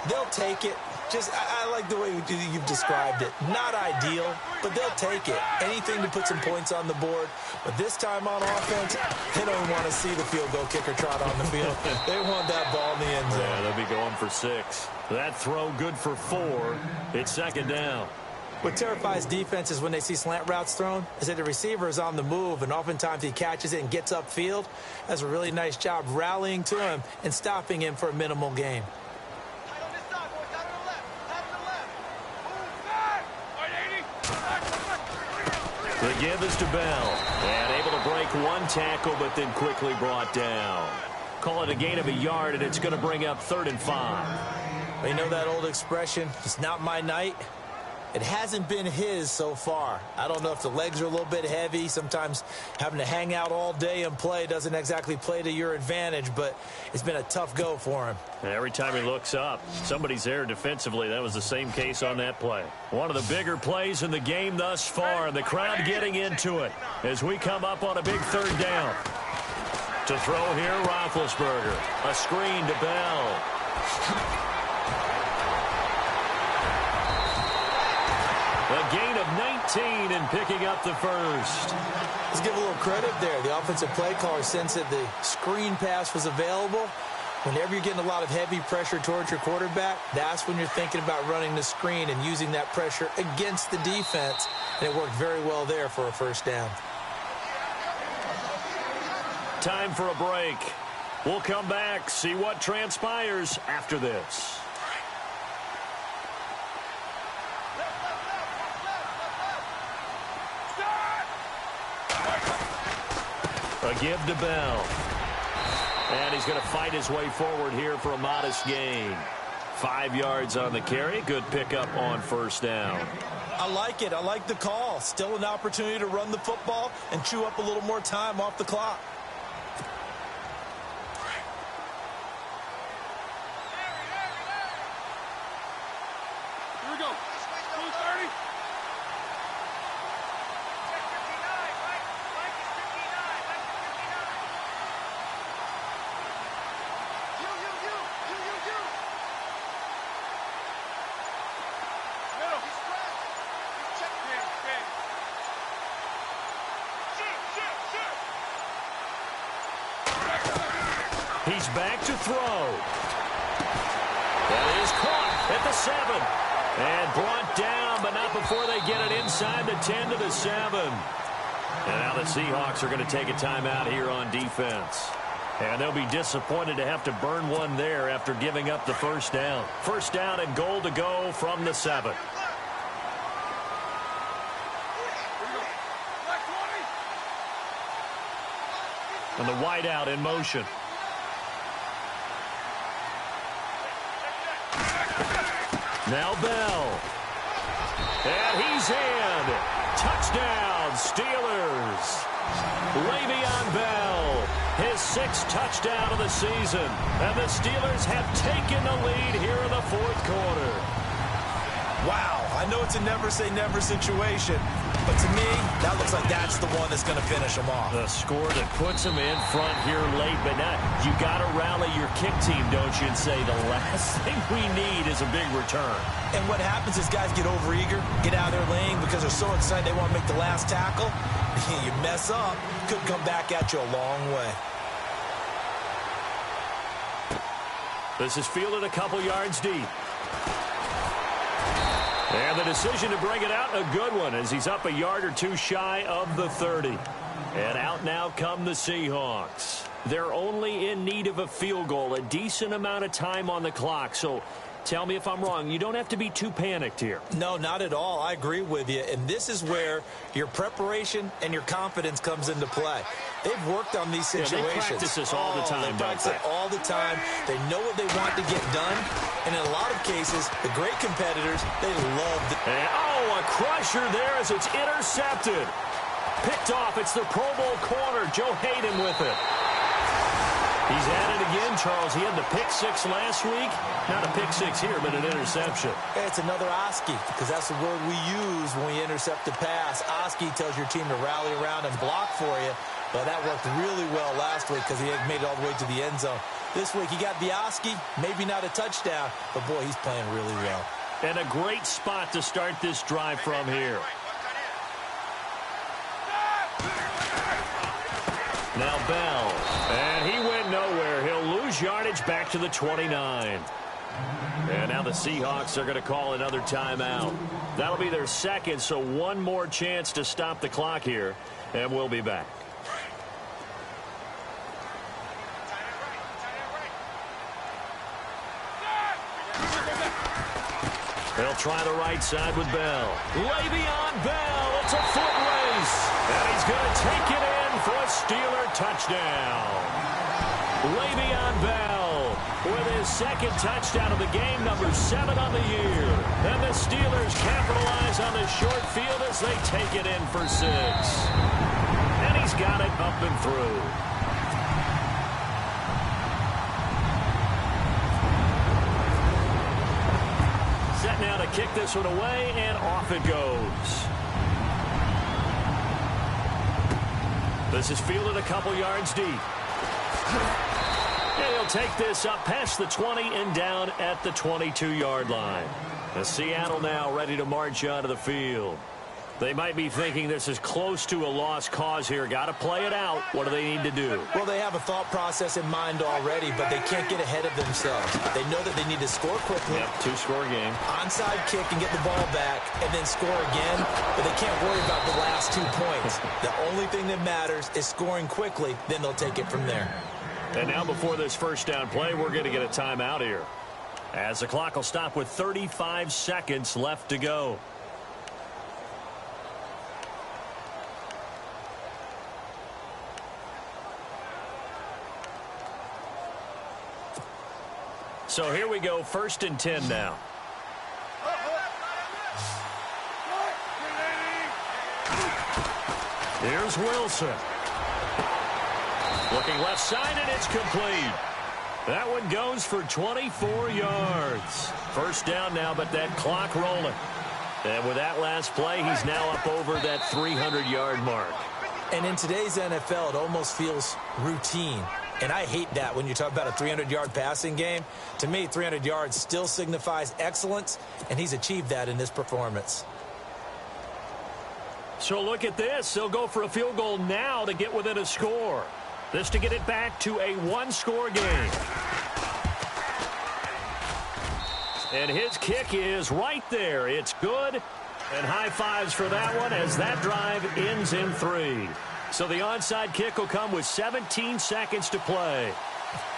They'll take it. I like the way you've described it. Not ideal, but they'll take it. Anything to put some points on the board. But this time on offense, they don't want to see the field goal kicker trot on the field. They want that ball in the end zone. Yeah, they'll be going for 6. That throw good for 4. It's 2nd down. What terrifies defenses when they see slant routes thrown is that the receiver is on the move, and oftentimes he catches it and gets upfield. Does a really nice job rallying to him and stopping him for a minimal gain. The give is to Bell. And able to break 1 tackle, but then quickly brought down. Call it a gain of a yard, and it's going to bring up 3rd and 5. You know that old expression, it's not my night? It hasn't been his so far. I don't know if the legs are a little bit heavy. Sometimes having to hang out all day and play doesn't exactly play to your advantage, but it's been a tough go for him. Every time he looks up, somebody's there defensively. That was the same case on that play. One of the bigger plays in the game thus far. The crowd getting into it as we come up on a big 3rd down. To throw here, Roethlisberger. A screen to Bell. A gain of 19 and picking up the 1st. Let's give a little credit there. The offensive play caller sensed that the screen pass was available. Whenever you're getting a lot of heavy pressure towards your quarterback, that's when you're thinking about running the screen and using that pressure against the defense. And it worked very well there for a 1st down. Time for a break. We'll come back, see what transpires after this. A give to Bell. And he's going to fight his way forward here for a modest gain. 5 yards on the carry. Good pickup on 1st down. I like it. I like the call. Still an opportunity to run the football and chew up a little more time off the clock. Here we go. 2:30. He's back to throw. That is caught at the 7. And brought down, but not before they get it inside the 10 to the 7. And now the Seahawks are going to take a timeout here on defense. And they'll be disappointed to have to burn one there after giving up the 1st down. 1st down and goal to go from the 7. And the wideout in motion. Now Bell. And he's in. Touchdown, Steelers. Le'Veon Bell his 6th touchdown of the season. And the Steelers have taken the lead here in the 4th quarter. Wow, I know it's a never-say-never situation, but to me, that looks like that's the one that's going to finish them off. The score that puts them in front here late, but now you got to rally your kick team, don't you, and say the last thing we need is a big return. And what happens is guys get overeager, get out of their lane because they're so excited they want to make the last tackle. You mess up, could come back at you a long way. This is fielded a couple yards deep. And the decision to bring it out, a good one, as he's up a yard or two shy of the 30. And out now come the Seahawks. They're only in need of a field goal, a decent amount of time on the clock. So tell me if I'm wrong. You don't have to be too panicked here. No, not at all. I agree with you. And this is where your preparation and your confidence comes into play. They've worked on these situations. They practice this all the time. They practice it all the time. They know what they want to get done. And in a lot of cases, the great competitors, they love it. And, a crusher there as it's intercepted. Picked off. It's the Pro Bowl corner. Joe Hayden with it. He's at it again, Charles. He had the pick 6 last week. Not a pick 6 here, but an interception. It's another Oski, because that's the word we use when we intercept a pass. Oski tells your team to rally around and block for you. But that worked really well last week because he had made it all the way to the end zone. This week he got the Oski, maybe not a touchdown, but boy, he's playing really well. And a great spot to start this drive from here. Now Bell, and he went nowhere. He'll lose yardage back to the 29. And now the Seahawks are going to call another timeout. That'll be their 2nd, so one more chance to stop the clock here, and we'll be back. They'll try the right side with Bell. Le'Veon Bell, it's a foot race. And he's going to take it in for a Steeler touchdown. Le'Veon Bell with his 2nd touchdown of the game, number 7 on the year. And the Steelers capitalize on the short field as they take it in for 6. And he's got it up and through. Set now to kick this one away, and off it goes. This is fielded a couple yards deep. And he'll take this up past the 20 and down at the 22-yard line. And Seattle now ready to march onto the field. They might be thinking this is close to a lost cause here. Got to play it out. What do they need to do? Well, they have a thought process in mind already, but they can't get ahead of themselves. They know that they need to score quickly. Yep, 2-score game. Onside kick and get the ball back and then score again, but they can't worry about the last 2 points. The only thing that matters is scoring quickly, then they'll take it from there. And now before this first down play, we're going to get a timeout here, as the clock will stop with 35 seconds left to go. So here we go, 1st and 10 now. Here's Wilson. Looking left side, and it's complete. That one goes for 24 yards. First down now, but that clock rolling. And with that last play, he's now up over that 300-yard mark. And in today's NFL, it almost feels routine. And I hate that when you talk about a 300-yard passing game. To me, 300 yards still signifies excellence, and he's achieved that in this performance. So look at this. They'll go for a field goal now to get within a score. This to get it back to a 1-score game. And his kick is right there. It's good. And high fives for that one as that drive ends in 3. So the onside kick will come with 17 seconds to play.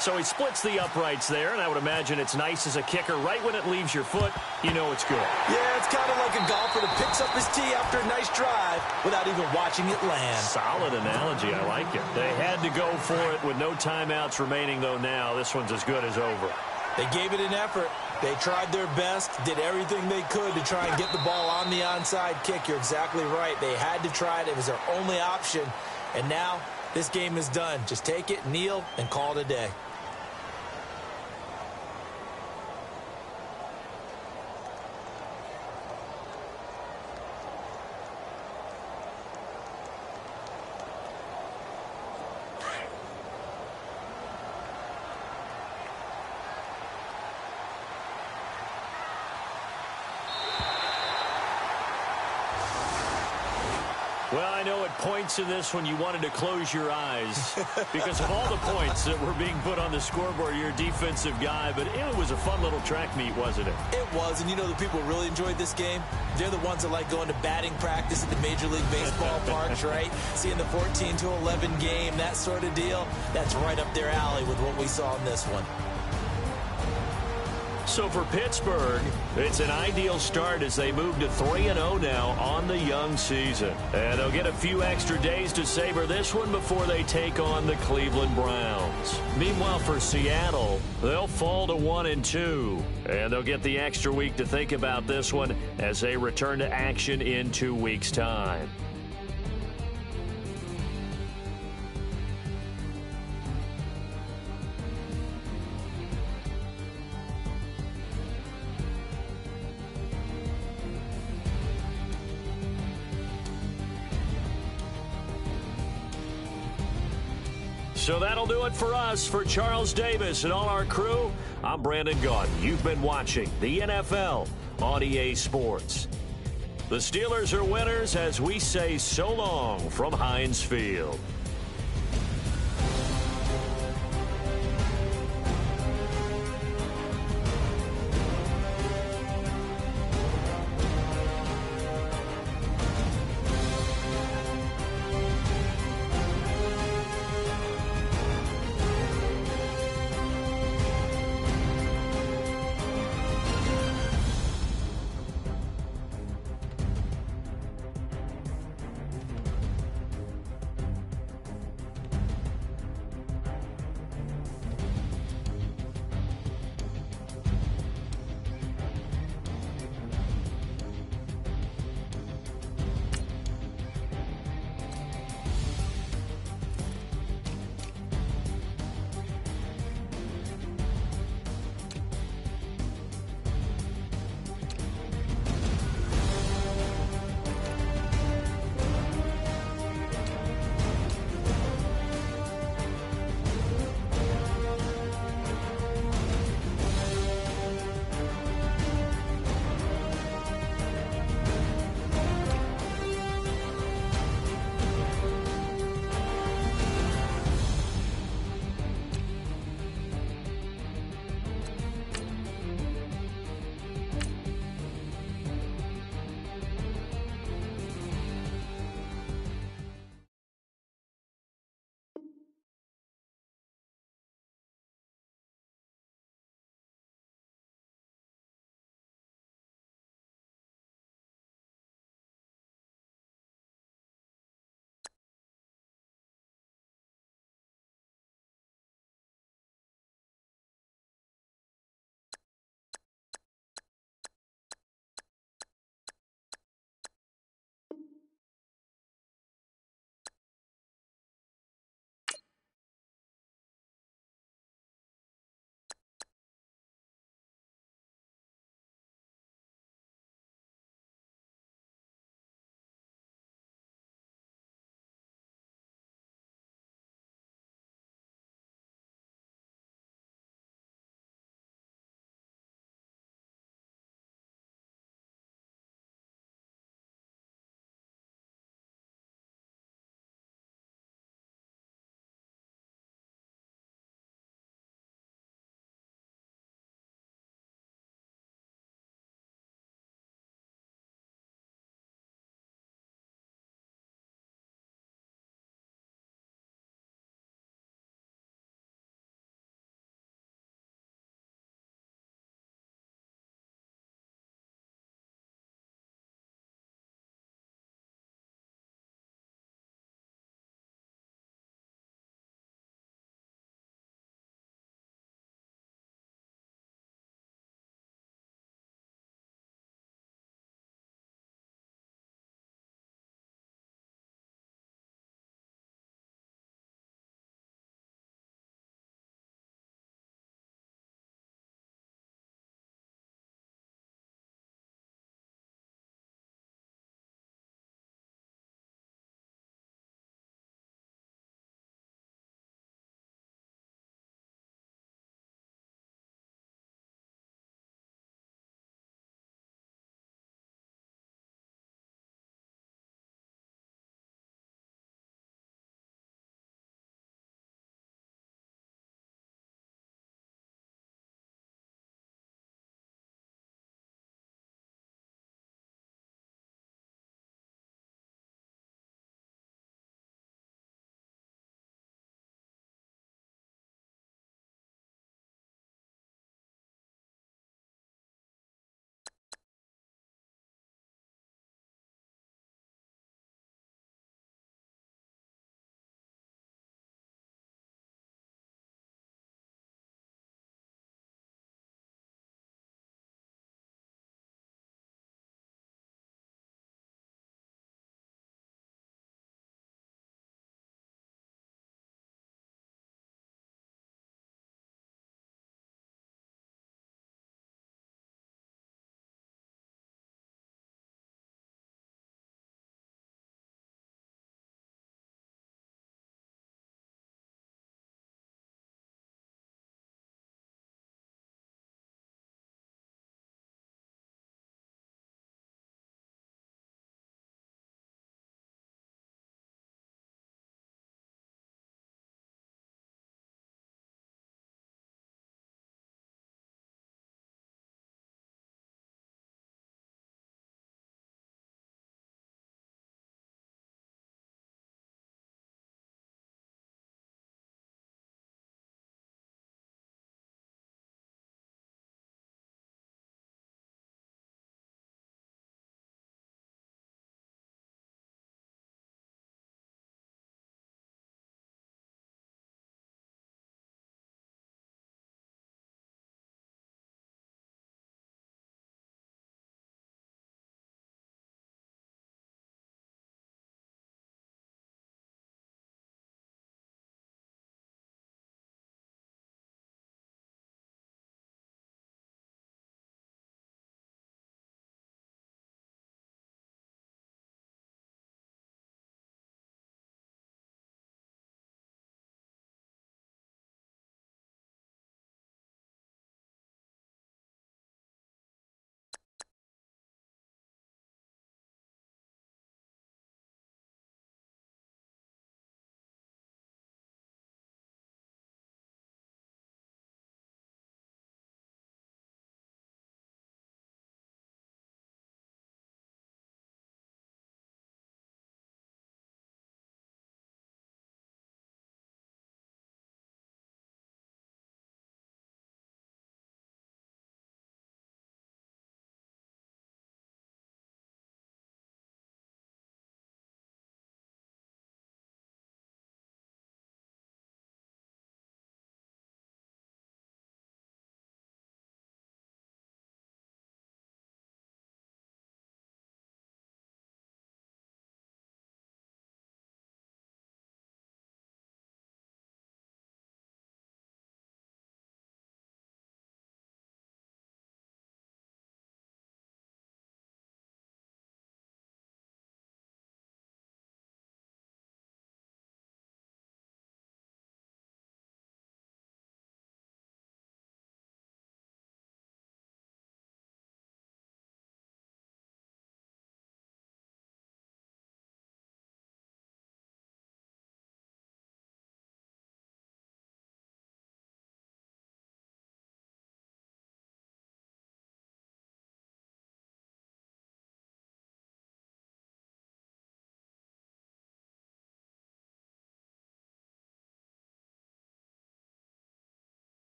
So he splits the uprights there, and I would imagine it's nice as a kicker. Right when it leaves your foot, you know it's good. Yeah, it's kind of like a golfer that picks up his tee after a nice drive without even watching it land. Solid analogy. I like it. They had to go for it with no timeouts remaining, though, now. This one's as good as over. They gave it an effort. They tried their best, did everything they could to try and get the ball on the onside kick. You're exactly right. They had to try it. It was their only option. And now This game is done. Just take it, kneel, and call it a day. Well, I know at points in this one you wanted to close your eyes because of all the points that were being put on the scoreboard. You're a defensive guy, but it was a fun little track meet, wasn't it? It was, and you know the people who really enjoyed this game? They're the ones that like going to batting practice at the Major League Baseball parks, right? Seeing the 14-11 game, that sort of deal. That's right up their alley with what we saw in this one. So for Pittsburgh, it's an ideal start as they move to 3-0 now on the young season. And they'll get a few extra days to savor this one before they take on the Cleveland Browns. Meanwhile, for Seattle, they'll fall to 1-2. And they'll get the extra week to think about this one as they return to action in 2 weeks' time. So that'll do it for us. For Charles Davis and all our crew, I'm Brandon Gaudin. You've been watching the NFL on EA Sports. The Steelers are winners as we say so long from Heinz Field.